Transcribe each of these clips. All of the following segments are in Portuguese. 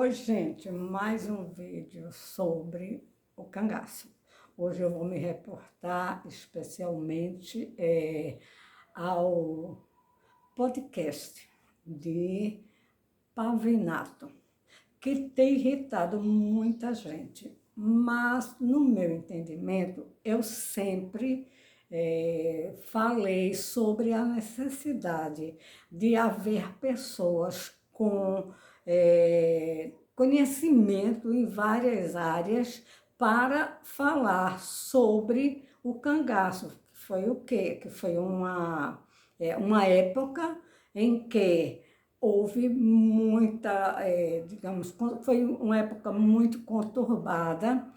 Oi, gente, mais um vídeo sobre o cangaço. Hoje eu vou me reportar especialmente ao podcast de Pavinato, que tem irritado muita gente. Mas, no meu entendimento, eu sempre falei sobre a necessidade de haver pessoas com conhecimento em várias áreas para falar sobre o cangaço, que foi o quê? Que foi uma época em que houve muita, digamos, foi uma época muito conturbada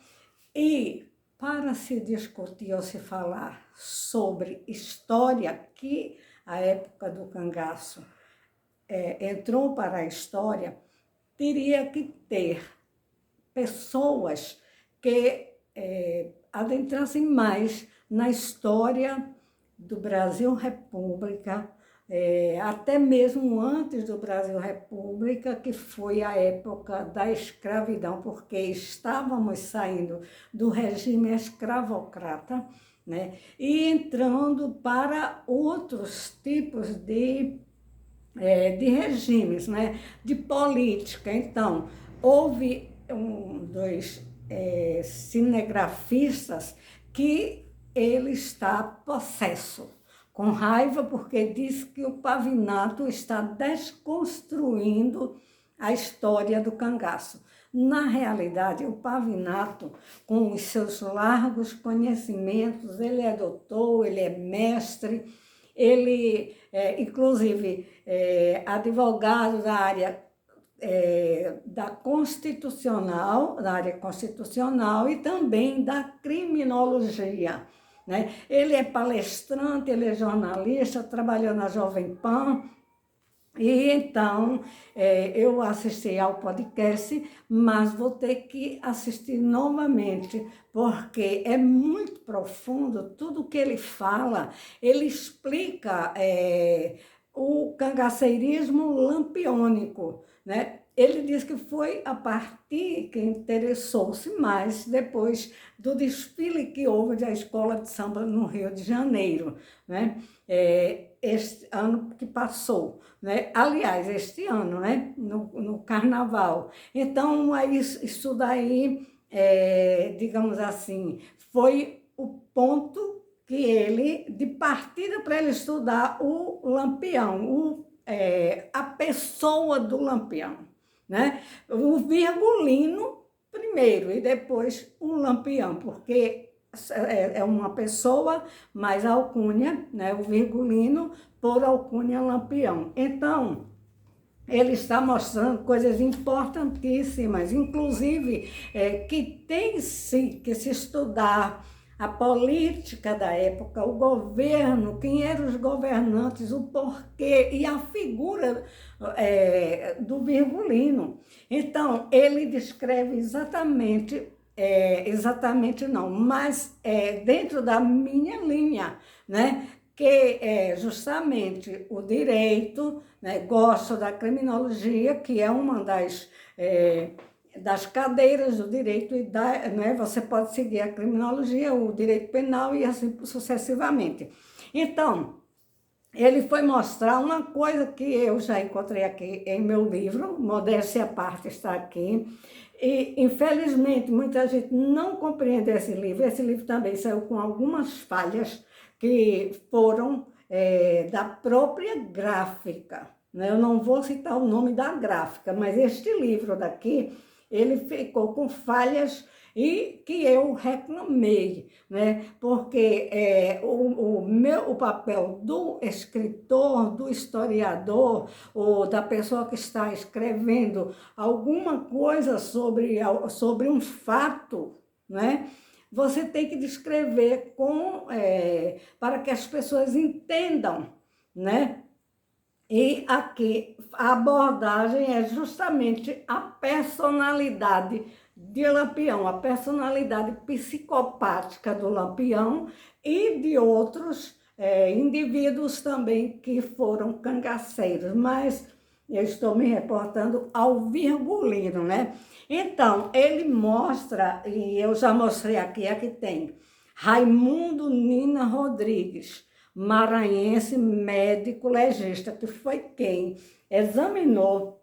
e para se discutir ou se falar sobre história, que a época do cangaço entrou para a história, teria que ter pessoas que adentrassem mais na história do Brasil República, até mesmo antes do Brasil República, que foi a época da escravidão, porque estávamos saindo do regime escravocrata, né, e entrando para outros tipos de regimes, né, de política. Então, houve dois cinegrafistas que ele está possesso, com raiva, porque diz que o Pavinato está desconstruindo a história do cangaço. Na realidade, o Pavinato, com os seus largos conhecimentos, ele é doutor, ele é mestre, ele inclusive, advogado da área da área constitucional e também da criminologia, né? Ele é palestrante, ele é jornalista, trabalhou na Jovem Pan. E então, eu assisti ao podcast, mas vou ter que assistir novamente, porque é muito profundo tudo que ele fala. Ele explica o cangaceirismo lampiônico, né? Ele diz que foi a partir que interessou-se mais depois do desfile que houve da Escola de Samba no Rio de Janeiro, né? Este ano que passou, né? Aliás, este ano, né? No Carnaval. Então, isso daí, digamos assim, foi o ponto que de partida para ele estudar o Lampião, a pessoa do Lampião, né? O Virgulino primeiro e depois o Lampião, porque é uma pessoa mais alcunha, né? O Virgulino por alcunha Lampião. Então, ele está mostrando coisas importantíssimas, inclusive que tem sim que se estudar a política da época, o governo, quem eram os governantes, o porquê e a figura do Virgulino. Então, ele descreve exatamente não, mas dentro da minha linha, né? Que é justamente o direito, né? Gosto da criminologia, que é uma das cadeiras do direito, né? Você pode seguir a criminologia, o direito penal e assim sucessivamente. Então, ele foi mostrar uma coisa que eu já encontrei aqui em meu livro, modéstia à parte está aqui, e infelizmente muita gente não compreende esse livro também saiu com algumas falhas que foram da própria gráfica, né? Eu não vou citar o nome da gráfica, mas este livro daqui, ele ficou com falhas e que eu reclamei, né? Porque o papel do escritor, do historiador, ou da pessoa que está escrevendo alguma coisa sobre um fato, né? Você tem que descrever para que as pessoas entendam, né? E aqui a abordagem é justamente a personalidade de Lampião, a personalidade psicopática do Lampião e de outros indivíduos também que foram cangaceiros. Mas eu estou me reportando ao Virgulino, né? Então, ele mostra, e eu já mostrei aqui tem, Raimundo Nina Rodrigues, maranhense, médico legista, que foi quem examinou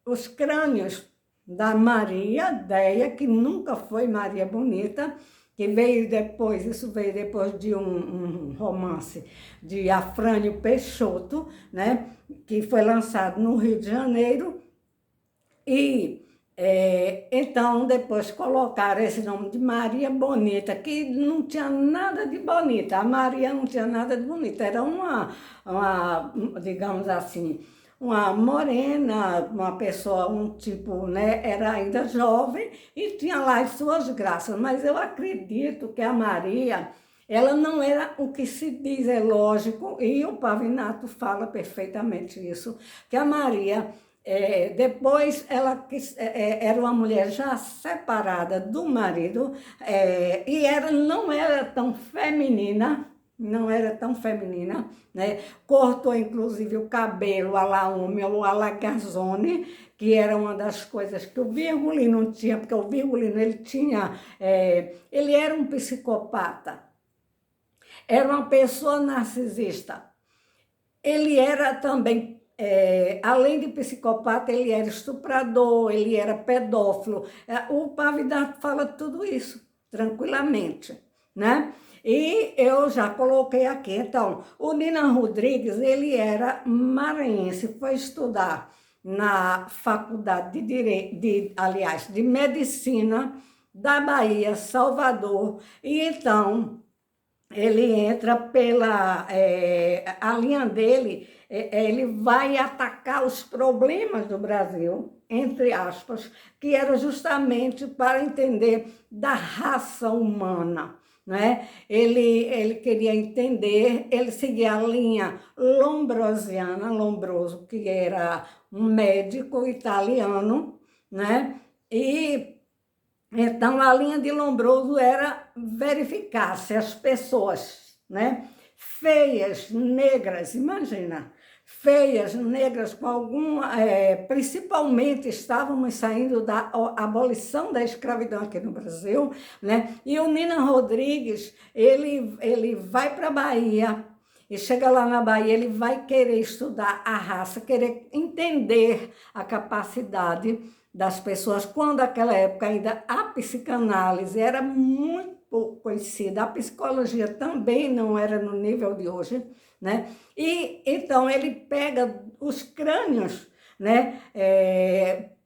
os crânios da Maria Déia, que nunca foi Maria Bonita, que veio depois, isso veio depois de um romance de Afrânio Peixoto, né, que foi lançado no Rio de Janeiro, e então depois colocaram esse nome de Maria Bonita, que não tinha nada de bonita, a Maria não tinha nada de bonita, era uma digamos assim, uma morena, uma pessoa, um tipo, né, era ainda jovem e tinha lá as suas graças, mas eu acredito que a Maria, ela não era o que se diz, é lógico, e o Pavinato fala perfeitamente isso, que a Maria, depois ela era uma mulher já separada do marido, e não era tão feminina, não era tão feminina, né? Cortou, inclusive, o cabelo à la homem, ou à la Gazzone, que era uma das coisas que o Virgulino não tinha, porque o Virgulino, ele tinha, ele era um psicopata, era uma pessoa narcisista. Ele era também, além de psicopata, ele era estuprador, ele era pedófilo. O Pavinato fala tudo isso, tranquilamente, né? E eu já coloquei aqui, então, o Nina Rodrigues, ele era maranhense, foi estudar na Faculdade de Direito, aliás, de Medicina da Bahia, Salvador, e então ele entra a linha dele, ele vai atacar os problemas do Brasil, entre aspas, que era justamente para entender da raça humana, né? Ele queria entender, ele seguia a linha lombrosiana, Lombroso, que era um médico italiano, né? E então, a linha de Lombroso era verificar se as pessoas, né, feias, negras, imagina, feias, negras, com alguma, principalmente estávamos saindo da abolição da escravidão aqui no Brasil, né, e o Nina Rodrigues, ele vai para a Bahia, e chega lá na Bahia, ele vai querer estudar a raça, querer entender a capacidade das pessoas, quando naquela época ainda a psicanálise era muito pouco conhecida, a psicologia também não era no nível de hoje, né? E então ele pega os crânios, né?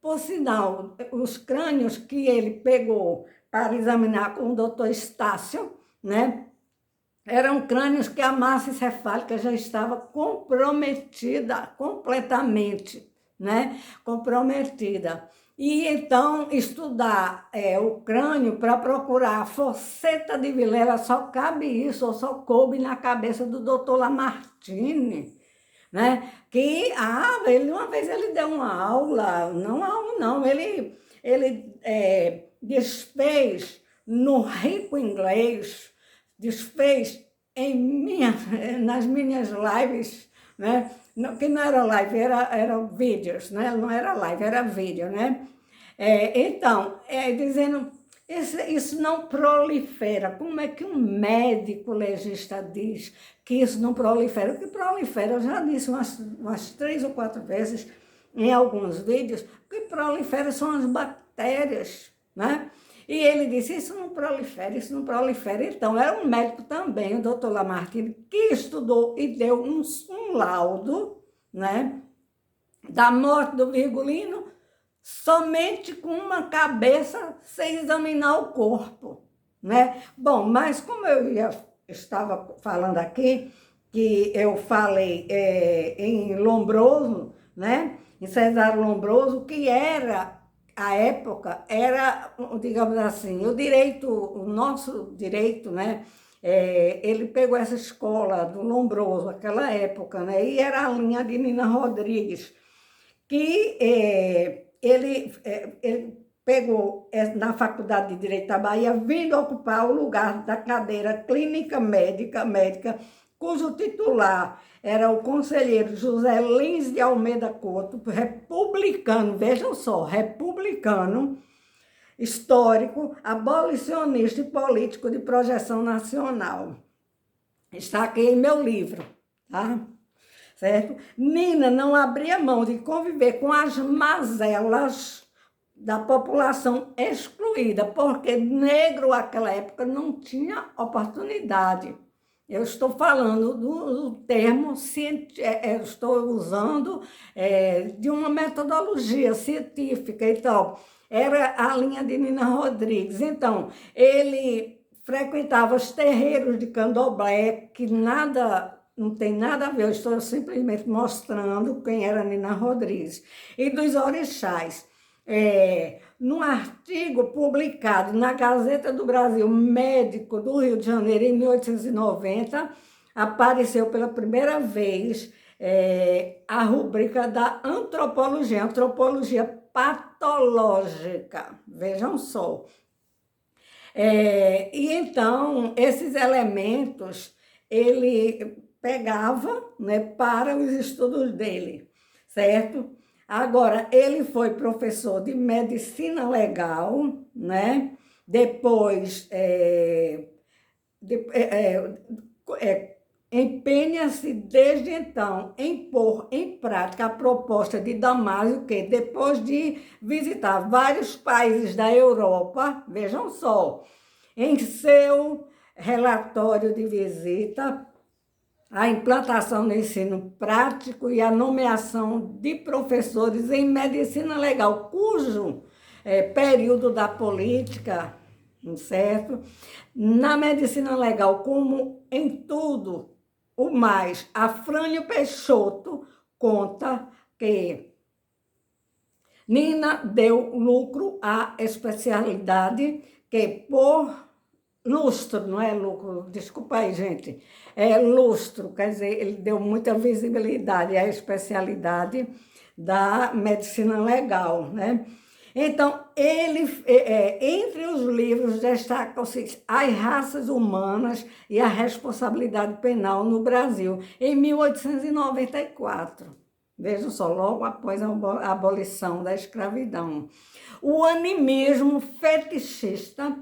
Por sinal, os crânios que ele pegou para examinar com o doutor Estácio, né? Eram crânios que a massa encefálica já estava comprometida completamente, né? Comprometida. E então estudar o crânio para procurar a fosseta de Vilela, só cabe isso, ou só coube na cabeça do doutor Lamartine, né? Que, uma vez ele deu uma aula, não, ele desfez no rico inglês, desfez nas minhas lives, né? Que não era live, era vídeos, né? Não era live, era vídeo, né? Então, dizendo, isso não prolifera. Como é que um médico legista diz que isso não prolifera? O que prolifera, eu já disse umas 3 ou 4 vezes em alguns vídeos, o que prolifera são as bactérias, né? E ele disse, isso não prolifera, isso não prolifera. Então, era um médico também, o doutor Lamartine, que estudou e deu um laudo, né, da morte do Virgulino, somente com uma cabeça, sem examinar o corpo, né? Bom, mas como estava falando aqui, que eu falei em Lombroso, né, em Cesário Lombroso, que era a época, era, digamos assim, o nosso direito, né? Ele pegou essa escola do Lombroso, aquela época, né? E era a linha de Nina Rodrigues, que ele pegou na Faculdade de Direito da Bahia, vindo ocupar o lugar da cadeira clínica médica cujo titular era o conselheiro José Lins de Almeida Couto, republicano, vejam só, republicano, histórico, abolicionista e político de projeção nacional. Está aqui em meu livro, tá? Certo? Nina não abria mão de conviver com as mazelas da população excluída, porque negro naquela época não tinha oportunidade. Eu estou falando do termo, eu estou usando de uma metodologia científica. Então, era a linha de Nina Rodrigues. Então, ele frequentava os terreiros de candomblé, que não tem nada a ver, eu estou simplesmente mostrando quem era Nina Rodrigues. E dos orixás. Num artigo publicado na Gazeta do Brasil Médico do Rio de Janeiro, em 1890, apareceu pela primeira vez a rubrica da antropologia, antropologia patológica. Vejam só. E então, esses elementos, ele pegava, né, para os estudos dele, certo? Agora, ele foi professor de medicina legal, né? Depois, empenha-se desde então em pôr em prática a proposta de Damásio, que depois de visitar vários países da Europa, vejam só, em seu relatório de visita, a implantação do ensino prático e a nomeação de professores em medicina legal, cujo período da política, certo? Na medicina legal, como em tudo o mais, Afrânio Peixoto conta que Nina deu lucro à especialidade que por lustro, não é lucro, desculpa aí, gente, é lustro, quer dizer, ele deu muita visibilidade à especialidade da medicina legal, né? Então, ele, entre os livros, destacam-se As Raças Humanas e a Responsabilidade Penal no Brasil, em 1894. Vejam só, logo após a abolição da escravidão. O animismo fetichista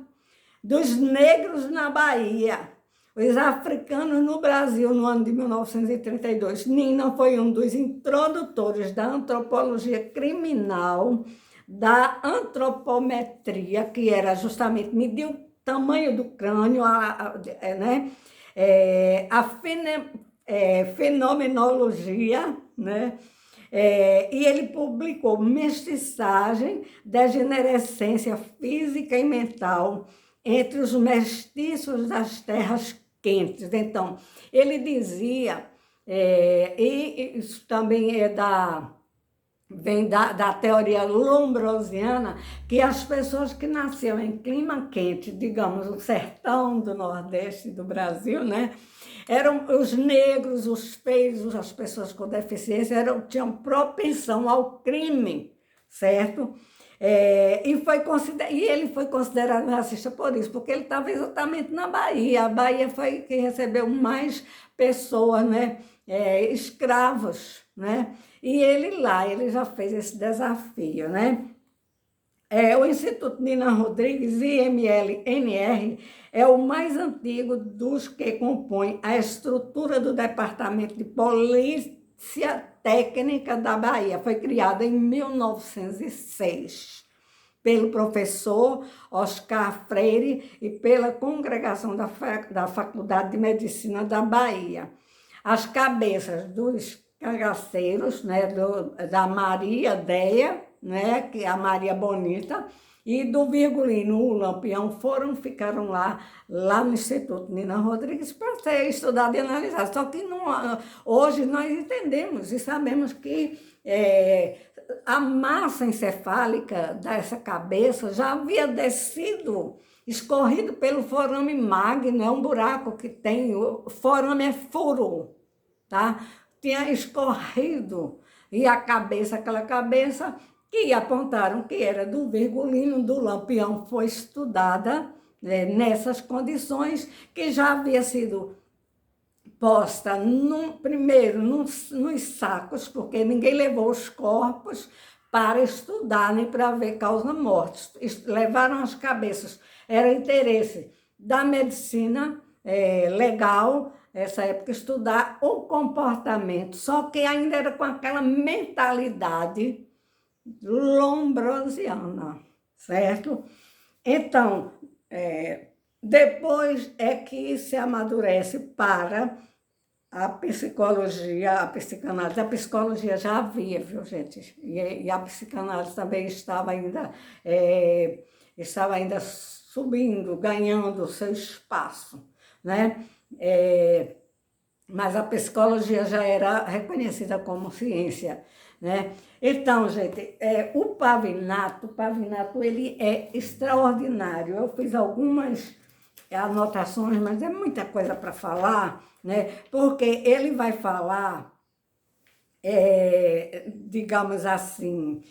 dos negros na Bahia, os africanos no Brasil, no ano de 1932. Nina foi um dos introdutores da antropologia criminal, da antropometria, que era justamente medir o tamanho do crânio, né? Fenomenologia, né? E ele publicou Mestiçagem, Degenerescência Física e Mental entre os mestiços das terras quentes. Então, ele dizia, e isso também vem da teoria lombrosiana, que as pessoas que nasceram em clima quente, digamos, o sertão do Nordeste do Brasil, né? Eram os negros, os feios, as pessoas com deficiência, tinham propensão ao crime, certo? E ele foi considerado racista por isso, porque ele estava exatamente na Bahia. A Bahia foi quem recebeu mais pessoas, né, escravos, né? E ele já fez esse desafio, né? O Instituto Nina Rodrigues, IMLNR, é o mais antigo dos que compõem a estrutura do Departamento de Polícia Técnica da Bahia. Foi criado em 1906 pelo professor Oscar Freire e pela congregação da Faculdade de Medicina da Bahia. As cabeças dos cangaceiros, né, da Maria Deia, né, que é a Maria Bonita, e do Virgulino, o Lampião, ficaram lá no Instituto Nina Rodrigues para ser estudado e analisado. Só que hoje nós entendemos e sabemos que a massa encefálica dessa cabeça já havia descido, escorrido pelo forame magno, é um buraco que tem, o forame é furo, tá? Tinha escorrido, e aquela cabeça que apontaram que era do Virgulino, do Lampião, foi estudada nessas condições, que já havia sido posta primeiro nos sacos, porque ninguém levou os corpos para estudar, nem para ver causa-morte. Levaram as cabeças. Era interesse da medicina legal, nessa época, estudar o comportamento, só que ainda era com aquela mentalidade lombrosiana, certo? Então, depois é que se amadurece para a psicologia, a psicanálise. A psicologia já havia, viu, gente? E a psicanálise também estava ainda subindo, ganhando o seu espaço, né? Mas a psicologia já era reconhecida como ciência, né? Então, gente, o Pavinato, ele é extraordinário. Eu fiz algumas anotações, mas é muita coisa para falar, né? Porque ele vai falar, digamos assim,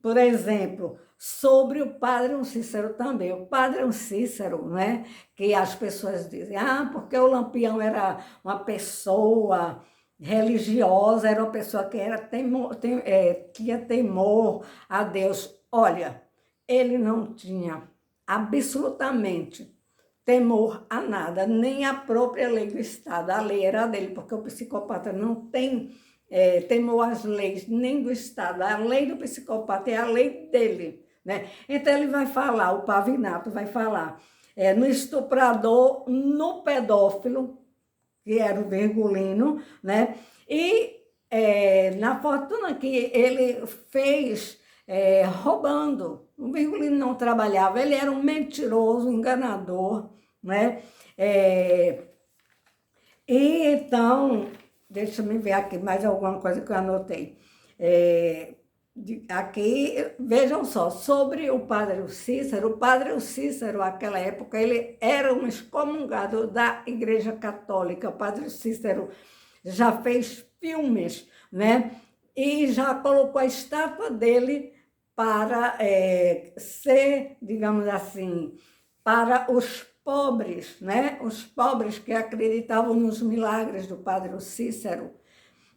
por exemplo, sobre o Padre Cícero também. O Padre Cícero, né? Que as pessoas dizem, porque o Lampião era uma pessoa religiosa, era uma pessoa que tinha temor a Deus. Olha, ele não tinha absolutamente temor a nada, nem a própria lei do Estado. A lei era dele, porque o psicopata não tem temor às leis, nem do Estado. A lei do psicopata é a lei dele, né? Então ele vai falar, o Pavinato vai falar no estuprador, no pedófilo, que era o Virgulino, né? E na fortuna que ele fez roubando. O Virgulino não trabalhava, ele era um mentiroso, enganador, né? E então, deixa eu ver aqui mais alguma coisa que eu anotei. Aqui, vejam só, sobre o Padre Cícero, naquela época, ele era um excomungado da Igreja Católica. O Padre Cícero já fez filmes, né? E já colocou a estátua dele para ser, digamos assim, para os pobres, né? Os pobres que acreditavam nos milagres do Padre Cícero,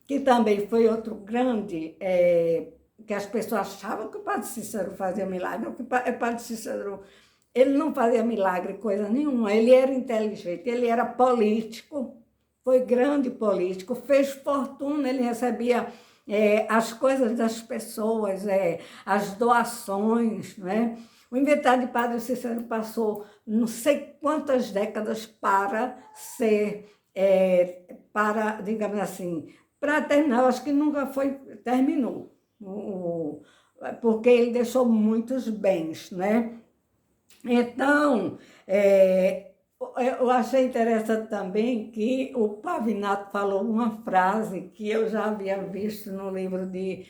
que também foi outro grande, que as pessoas achavam que o Padre Cícero fazia milagre. O Padre Cícero, ele não fazia milagre, coisa nenhuma. Ele era inteligente, ele era político, foi grande político, fez fortuna, ele recebia as coisas das pessoas, as doações, né? O inventário de Padre Cícero passou não sei quantas décadas para ser, digamos assim, para terminar. Eu acho que nunca terminou, porque ele deixou muitos bens, né? Então, eu achei interessante também que o Pavinato falou uma frase que eu já havia visto no livro de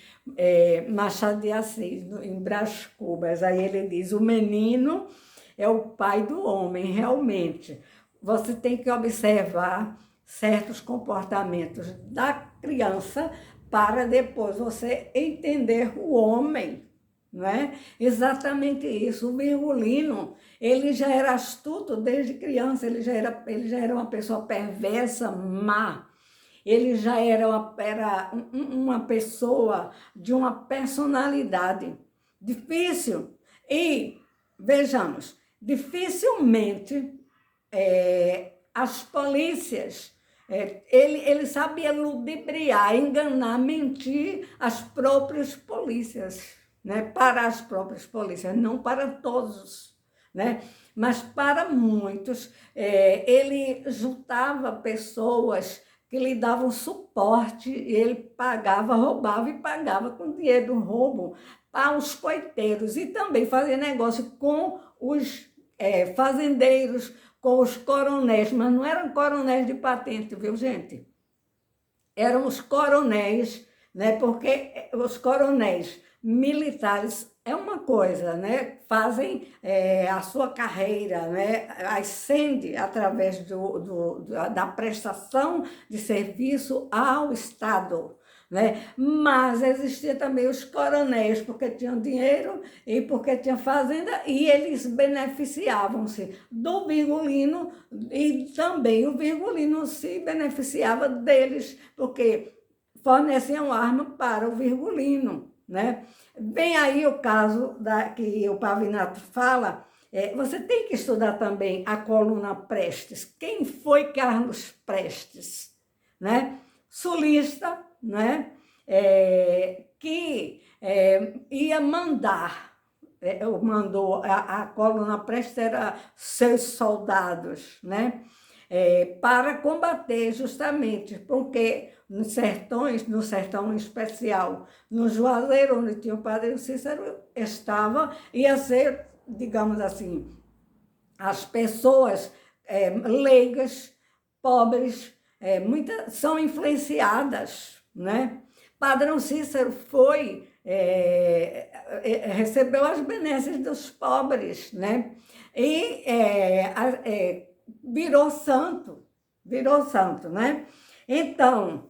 Machado de Assis, em Brás Cubas. Aí ele diz, o menino é o pai do homem, realmente. Você tem que observar certos comportamentos da criança para depois você entender o homem, não é? Exatamente isso. O Virgulino, ele já era astuto desde criança, ele já era uma pessoa perversa, má. Ele já era uma pessoa de uma personalidade difícil. E, vejamos, dificilmente as polícias, ele sabia ludibriar, enganar, mentir as próprias polícias, né? Para as próprias polícias, não para todos, né? Mas para muitos, ele juntava pessoas que lhe davam suporte, e ele pagava, roubava e pagava com dinheiro do roubo para os coiteiros, e também fazia negócio com os fazendeiros, com os coronéis, mas não eram coronéis de patente, viu, gente? Eram os coronéis, né? Porque os coronéis militares é uma coisa, né? Fazem a sua carreira, né? Ascende através da prestação de serviço ao Estado, né? Mas existia também os coronéis, porque tinham dinheiro e porque tinham fazenda, e eles beneficiavam-se do Virgulino, e também o Virgulino se beneficiava deles, porque forneciam arma para o Virgulino, né? Vem aí o caso que o Pavinato fala. Você tem que estudar também a coluna Prestes. Quem foi Carlos Prestes? Né? Sulista, né? Que ia mandar, mandou, a coluna Prestes era seus soldados, né? Para combater justamente, porque nos sertões, no sertão em especial, no Juazeiro, onde tinha o padre Cícero, ia ser, digamos assim, as pessoas leigas, pobres, muitas são influenciadas, né? Padrão Cícero recebeu as benesses dos pobres, né? E virou santo, né? Então,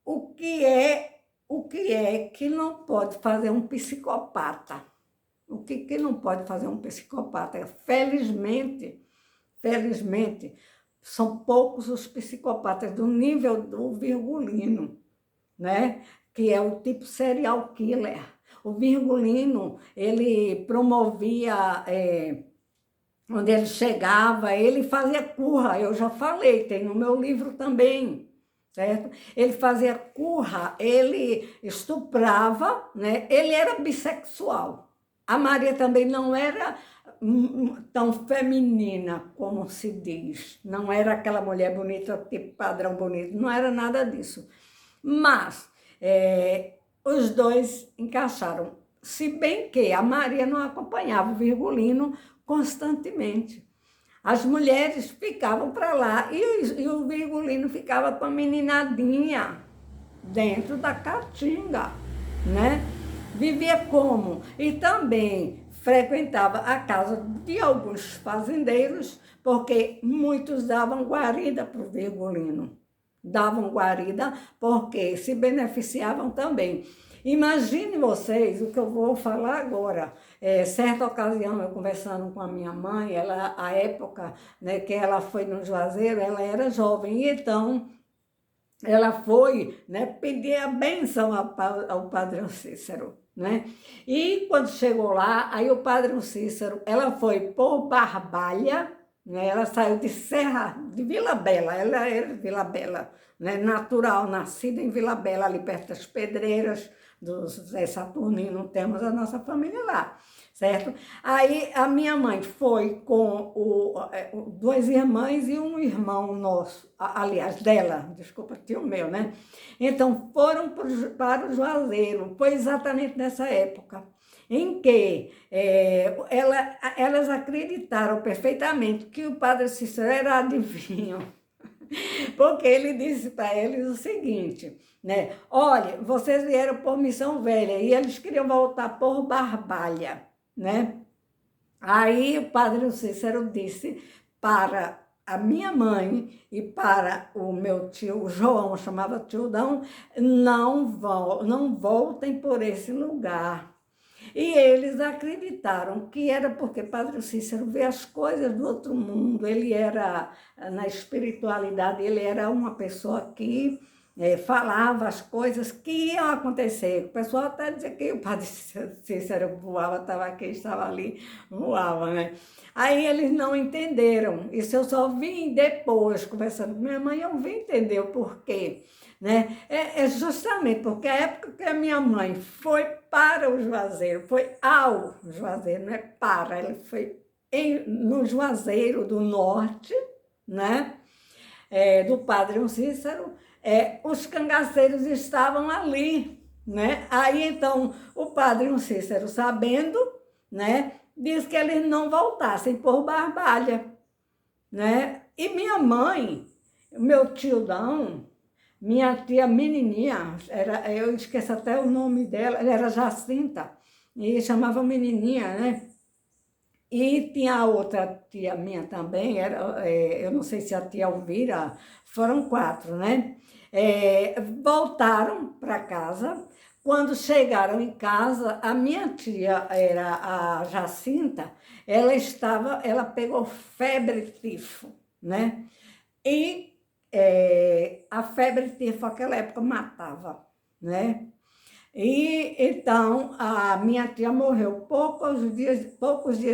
o que é que não pode fazer um psicopata? O que não pode fazer um psicopata? Felizmente, são poucos os psicopatas do nível do Virgulino, né? Que é o tipo serial killer. O Virgulino, ele promovia, onde ele chegava, ele fazia curra, eu já falei, tem no meu livro também, certo? Ele fazia curra, ele estuprava, né? Ele era bissexual. A Maria também não era tão feminina, como se diz. Não era aquela mulher bonita, tipo padrão bonito. Não era nada disso. Mas os dois encaixaram. Se bem que a Maria não acompanhava o Virgulino constantemente. As mulheres ficavam para lá e o Virgulino ficava com a meninadinha dentro da caatinga, né? Vivia como? E também frequentava a casa de alguns fazendeiros, porque muitos davam guarida para o Virgulino. Davam guarida porque se beneficiavam também. Imagine vocês o que eu vou falar agora. Certa ocasião, eu conversando com a minha mãe, ela, a época, né, que ela foi no Juazeiro, ela era jovem, e então ela foi, né, pedir a bênção ao padre Cícero, né? E quando chegou lá, aí o padre Cícero, ela foi por Barbalha, né? Ela saiu de Serra, de Vila Bela, ela era de Vila Bela, né? Natural, nascida em Vila Bela, ali perto das Pedreiras, do Zé Saturnino, temos a nossa família lá, certo? Aí a minha mãe foi com duas irmãs e um irmão nosso, aliás, dela, desculpa, tio meu, né? Então foram para o Juazeiro, foi exatamente nessa época em que elas acreditaram perfeitamente que o padre Cícero era adivinho. Porque ele disse para eles o seguinte, né? Olha, vocês vieram por Missão Velha e eles queriam voltar por Barbalha, né? Aí o padre Cícero disse para a minha mãe e para o meu tio, o João, chamava Tiodão, não voltem por esse lugar. E eles acreditaram que era porque Padre Cícero vê as coisas do outro mundo, ele era, na espiritualidade, ele era uma pessoa que falava as coisas que iam acontecer. O pessoal até dizia que o Padre Cícero voava, estava aqui, estava ali, voava, né? Aí eles não entenderam, isso eu só vim depois, conversando com minha mãe, eu vim entender o porquê. Né? Justamente porque a época que a minha mãe foi para o Juazeiro, foi ao Juazeiro, não é para, ela foi no Juazeiro do Norte, né? Do Padre Cícero, os cangaceiros estavam ali, né? Aí então o Padre Cícero, sabendo, né, disse que eles não voltassem por Barbalha, né? E minha mãe, meu tiozão, minha tia menininha, eu esqueço até o nome dela, ela era Jacinta, e chamava menininha, né? E tinha a outra tia minha também, eu não sei se a tia Elvira, foram 4, né? voltaram para casa. Quando chegaram em casa, a minha tia, era a Jacinta, ela pegou febre tifo, né? E a febre tifo naquela época matava, né? E então a minha tia morreu poucos dias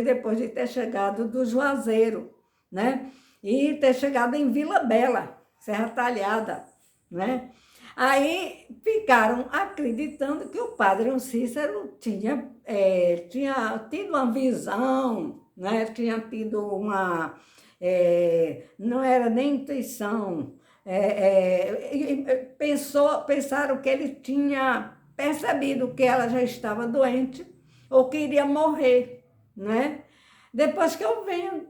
depois de ter chegado do Juazeiro, né? E ter chegado em Vila Bela, Serra Talhada, né? Aí ficaram acreditando que o padre Cícero tinha tido uma visão, né? Tinha tido não era nem intuição, pensaram que ele tinha percebido que ela já estava doente ou que iria morrer, né? Depois que eu venho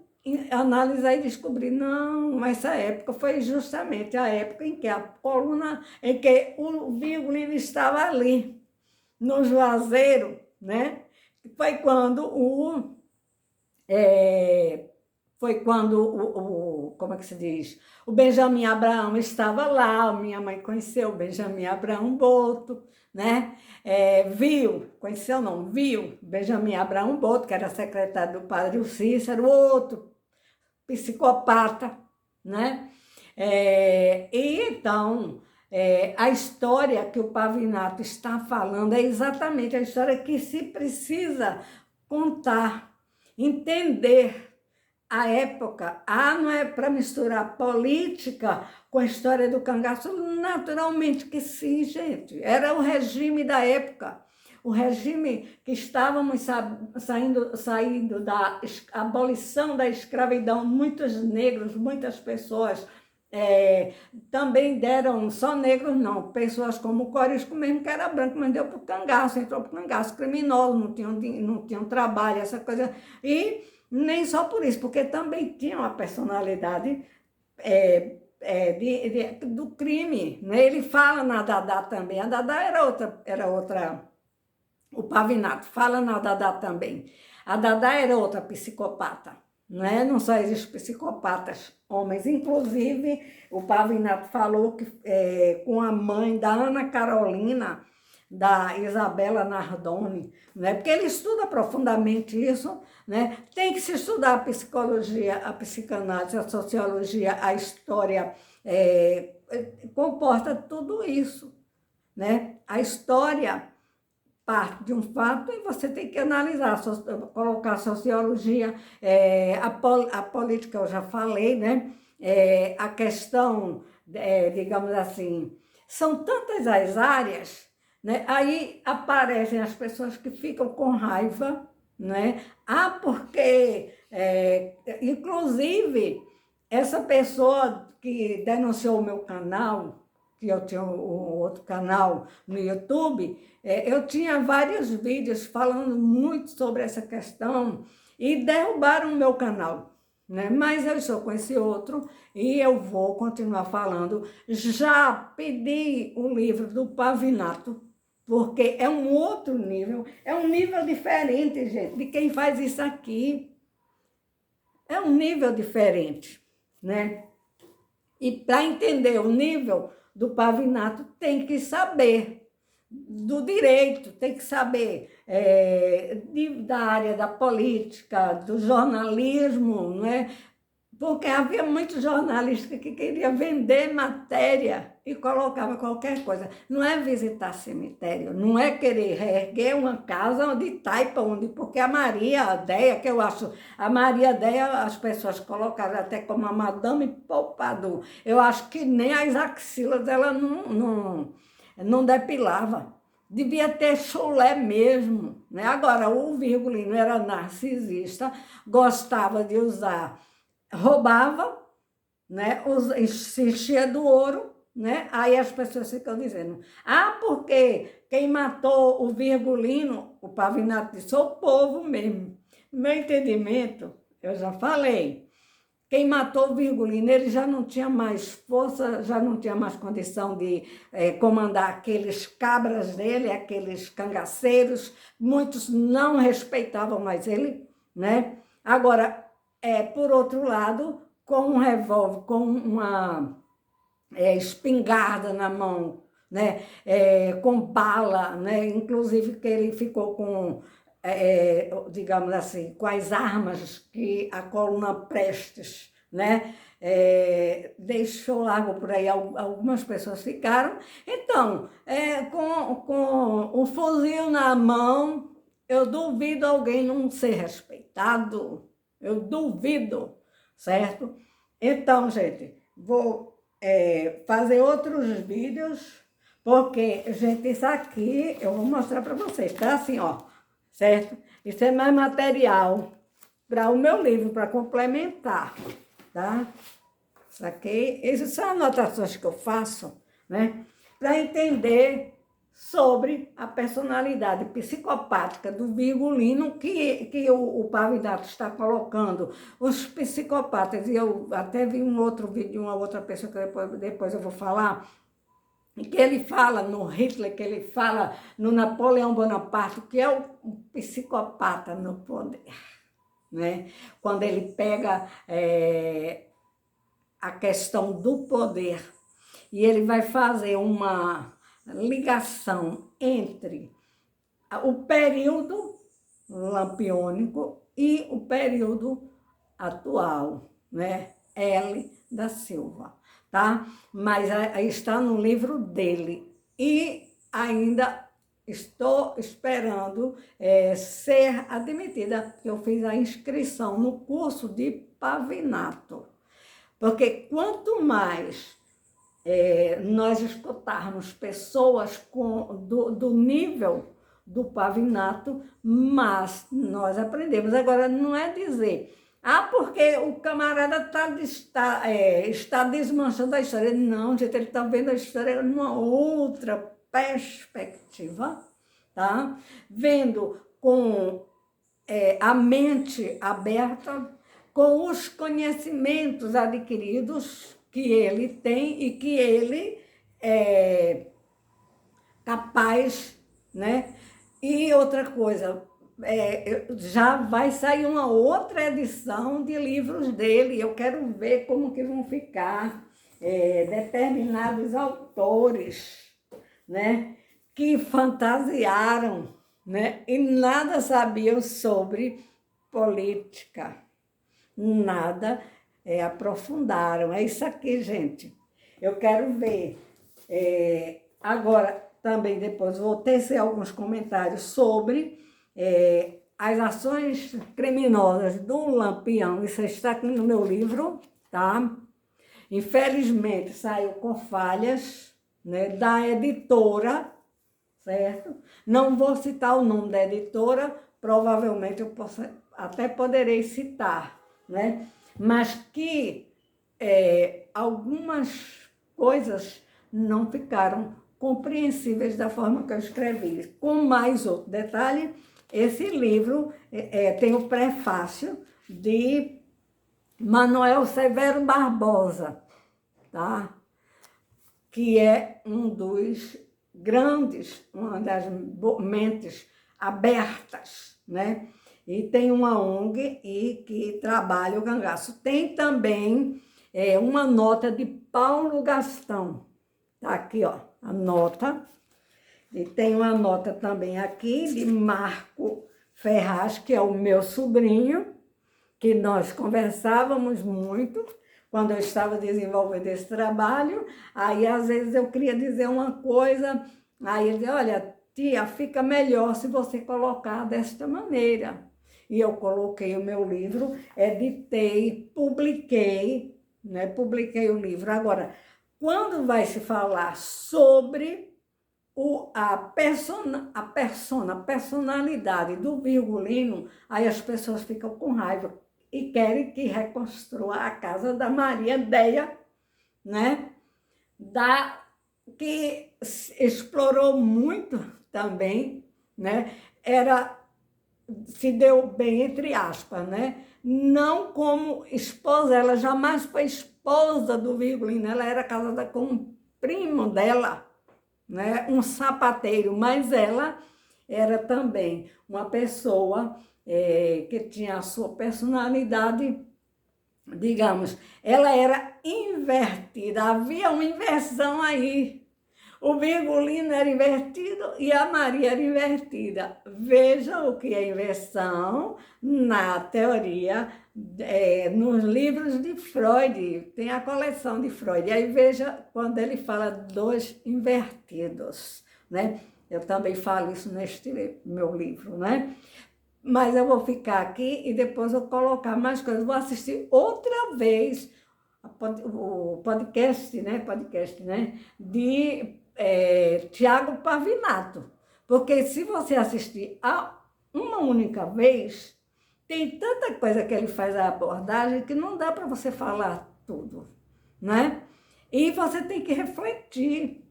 analisar e descobrir, não, essa época foi justamente a época em que a coluna, em que o Virgulino estava ali, no Juazeiro, né? Foi quando como é que se diz? O Benjamin Abraão estava lá, minha mãe conheceu o Benjamin Abraão Boto, né? Conheceu não, viu Benjamin Abraão Boto, que era secretário do padre Cícero, outro psicopata, né? E então, a história que o Pavinato está falando é exatamente a história que se precisa contar, entender a época. Não é para misturar política com a história do cangaço? Naturalmente que sim, gente. Era o regime da época. O regime que estávamos saindo da abolição da escravidão. Muitos negros, muitas pessoas também deram, só negros não, pessoas como o Corisco mesmo, que era branco, mas deu para o cangaço, entrou para o cangaço, criminoso, não tinham trabalho, essa coisa. E nem só por isso, porque também tinha uma personalidade do crime, né? Ele fala na Dadá também, a Dadá era outra, o Pavinato fala na Dadá também. A Dadá era outra psicopata, né? Não só existem psicopatas homens, inclusive o Pavinato falou que com a mãe da Ana Carolina, da Isabela Nardoni, né? Porque ele estuda profundamente isso, né? Tem que se estudar a psicologia, a psicanálise, a sociologia, a história, comporta tudo isso, né? A história parte de um fato e você tem que analisar, colocar a sociologia, a política eu já falei, né? A questão, digamos assim, são tantas as áreas, né? Aí aparecem as pessoas que ficam com raiva, né? Porque, inclusive, essa pessoa que denunciou o meu canal, que eu tinha um outro canal no YouTube, eu tinha vários vídeos falando muito sobre essa questão e derrubaram o meu canal, né? Mas eu estou com esse outro e eu vou continuar falando. Já pedi o livro do Pavinato, porque é um outro nível, é um nível diferente, gente, de quem faz isso aqui. É um nível diferente, né? E para entender o nível do Pavinato, tem que saber do direito, tem que saber da área da política, do jornalismo, não é? Porque havia muitos jornalistas que queriam vender matéria e colocava qualquer coisa. Não é visitar cemitério, não é querer reerguer uma casa de taipa, porque a Maria Deia, que eu acho, a Maria Deia, as pessoas colocaram até como a Madame Pompadour. Eu acho que nem as axilas dela não depilava. Devia ter chulé mesmo, né? Agora, o Virgulino era narcisista, gostava de usar, roubava, né? Se enchia do ouro, né? Aí as pessoas ficam dizendo, porque quem matou o Virgulino, o Pavinato disse, o povo mesmo. No meu entendimento, eu já falei, quem matou o Virgulino, ele já não tinha mais força, já não tinha mais condição de comandar aqueles cabras dele, aqueles cangaceiros, muitos não respeitavam mais ele, né? Agora, por outro lado, com um revólver, com espingarda na mão, né? Com bala, né? Inclusive que ele ficou com, digamos assim, com as armas que a coluna Prestes, né? Deixou largo por aí, algumas pessoas ficaram. Então, com o fuzil na mão, eu duvido alguém não ser respeitado, eu duvido, certo? Então, gente, vou fazer outros vídeos, porque, gente, isso aqui eu vou mostrar para vocês, tá assim, ó, certo? Isso é mais material para o meu livro, para complementar, tá? Isso aqui, essas são anotações que eu faço, né? Para entender sobre a personalidade psicopática do Virgulino que o Pavinato está colocando. Os psicopatas, e eu até vi um outro vídeo de uma outra pessoa que depois eu vou falar, que ele fala no Hitler, que ele fala no Napoleão Bonaparte, que é um psicopata no poder, né? Quando ele pega a questão do poder e ele vai fazer uma ligação entre o período lampiônico e o período atual, né? L. da Silva, tá? Mas aí está no livro dele e ainda estou esperando ser admitida, porque eu fiz a inscrição no curso de Pavinato, porque quanto mais nós escutarmos pessoas do nível do Pavinato, mas nós aprendemos. Agora, não é dizer, porque o camarada está desmanchando a história. Não, gente, ele está vendo a história numa outra perspectiva, tá? Vendo com a mente aberta, com os conhecimentos adquiridos que ele tem e que ele é capaz, né? E outra coisa, já vai sair uma outra edição de livros dele, eu quero ver como que vão ficar determinados autores, né? Que fantasiaram, né? E nada sabiam sobre política, nada aprofundaram. É isso aqui, gente. Eu quero ver. Agora, também depois vou tecer alguns comentários sobre as ações criminosas do Lampião. Isso está aqui no meu livro, tá? Infelizmente, saiu com falhas, né, da editora, certo? Não vou citar o nome da editora, provavelmente eu até poderei citar, né? Mas que algumas coisas não ficaram compreensíveis da forma que eu escrevi. Com mais outro detalhe, esse livro tem o prefácio de Manuel Severo Barbosa, tá? Que é um dos grandes, uma das mentes abertas, né? E tem uma ONG que trabalha o cangaço. Tem também uma nota de Paulo Gastão. Tá aqui, ó, a nota. E tem uma nota também aqui de Marco Ferraz, que é o meu sobrinho, que nós conversávamos muito quando eu estava desenvolvendo esse trabalho. Aí, às vezes, eu queria dizer uma coisa, aí ele dizia, olha, tia, fica melhor se você colocar desta maneira. E eu coloquei o meu livro, editei, publiquei, né? Publiquei o livro. Agora, quando vai se falar sobre a personalidade do Virgulino, aí as pessoas ficam com raiva e querem que reconstrua a casa da Maria Deia, né? Que explorou muito também, né? Se deu bem, entre aspas, né? Não como esposa, ela jamais foi esposa do Virgulino, ela era casada com um primo dela, né? Um sapateiro, mas ela era também uma pessoa que tinha a sua personalidade digamos, ela era invertida, havia uma inversão aí. O Virgulino era invertido e a Maria era invertida. Veja o que é inversão na teoria, nos livros de Freud, tem a coleção de Freud. E aí veja quando ele fala dos invertidos, né? Eu também falo isso neste meu livro, né? Mas eu vou ficar aqui e depois eu colocar mais coisas. Vou assistir outra vez o podcast, né? De Tiago Pavinato. Porque se você assistir uma única vez, tem tanta coisa que ele faz a abordagem que não dá para você falar tudo, né? E você tem que refletir,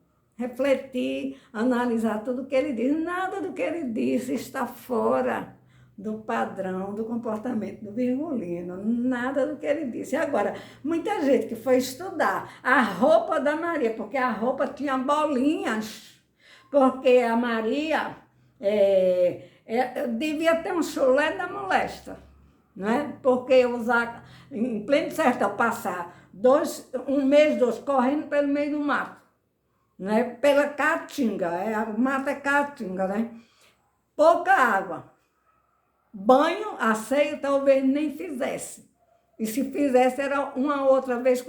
analisar tudo que ele diz. Nada do que ele disse está fora do padrão do comportamento do Virgulino, nada do que ele disse. Agora, muita gente que foi estudar a roupa da Maria, porque a roupa tinha bolinhas, porque a Maria devia ter um chulé da molesta, né? Porque usar, em pleno sertão, passar um mês, dois, correndo pelo meio do mato, né? Pela caatinga, o mato é caatinga, né? Pouca água. Banho, asseio, talvez nem fizesse. E se fizesse, era uma outra vez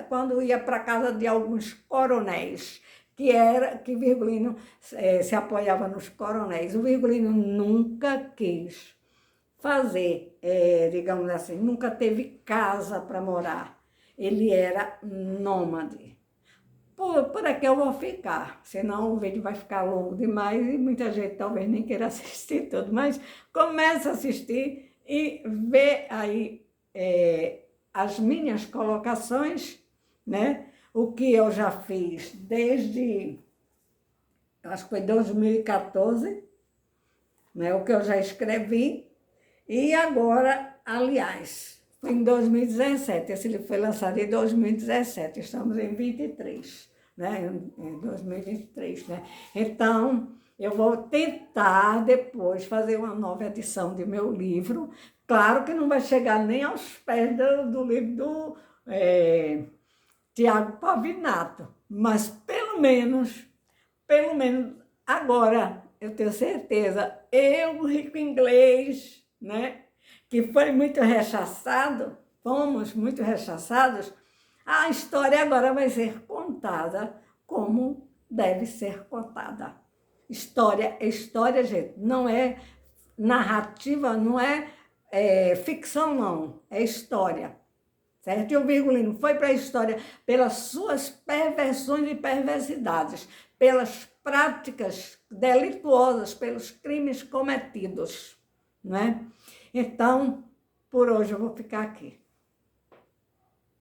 quando ia para casa de alguns coronéis, que Virgulino se apoiava nos coronéis. O Virgulino nunca quis fazer, digamos assim, nunca teve casa para morar. Ele era nômade. Por aqui eu vou ficar, senão o vídeo vai ficar longo demais e muita gente talvez nem queira assistir tudo, mas começa a assistir e vê aí as minhas colocações, né? O que eu já fiz desde, acho que foi 2014, né? O que eu já escrevi, e agora, aliás, foi em 2017, esse livro foi lançado em 2017, estamos em 23, né? Em 2023, né? Então, eu vou tentar depois fazer uma nova edição de meu livro. Claro que não vai chegar nem aos pés do livro do Tiago Pavinato, mas pelo menos agora, eu tenho certeza, eu, rico inglês, né? Que foi muito rechaçado, fomos muito rechaçados, a história agora vai ser contada como deve ser contada. História é história, gente, não é narrativa, não é ficção, não, é história, certo? E o Virgulino foi para a história pelas suas perversões e perversidades, pelas práticas delituosas, pelos crimes cometidos, né? Então, por hoje eu vou ficar aqui.